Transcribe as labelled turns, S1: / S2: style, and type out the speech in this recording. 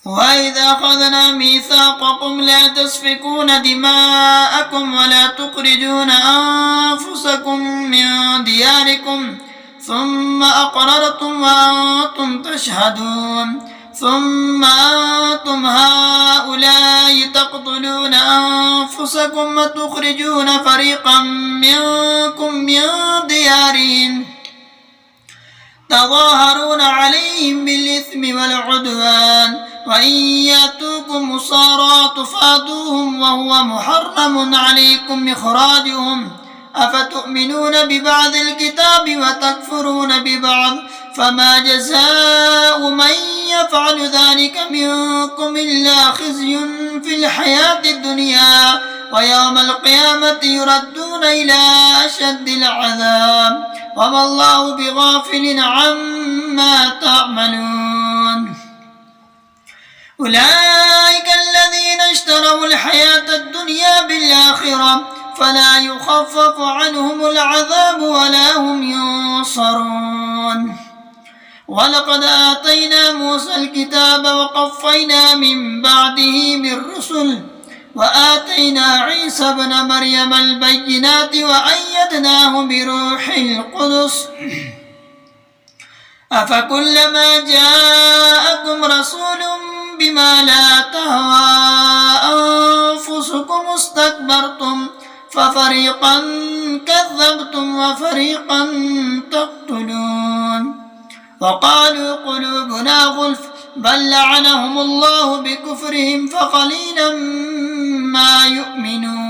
S1: وإذا أخذنا ميثاقكم لا تسفكون دماءكم ولا تخرجون أنفسكم من دياركم ثم أقررتم وأنتم تشهدون ثم أنتم هؤلاء تقتلون أنفسكم وتخرجون فريقا منكم من ديارهم تظاهرون عليهم بالإثم والعدوان وإن يأتوكم أسارى تفادوهم وهو محرم عليكم إخراجهم أفتؤمنون ببعض الكتاب وتكفرون ببعض فما جزاء من يفعل ذلك منكم إلا خزي في الحياة الدنيا ويوم القيامة يردون إلى أشد العذاب وما الله بغافل عما تعملون أولئك الذين اشتروا الحياة الدنيا بالآخرة فلا يخفف عنهم العذاب ولا هم ينصرون ولقد آتينا موسى الكتاب وقفينا من بعده بالرسل وآتينا عيسى ابن مريم البينات وأيدناه بروح القدس أفكلما جاءكم رسول بما لا تهوى أنفسكم استكبرتم ففريقا كذبتم وفريقا تقتلون وقالوا قلوبنا غلف بل لعنهم الله بكفرهم فقليلا ما يؤمنون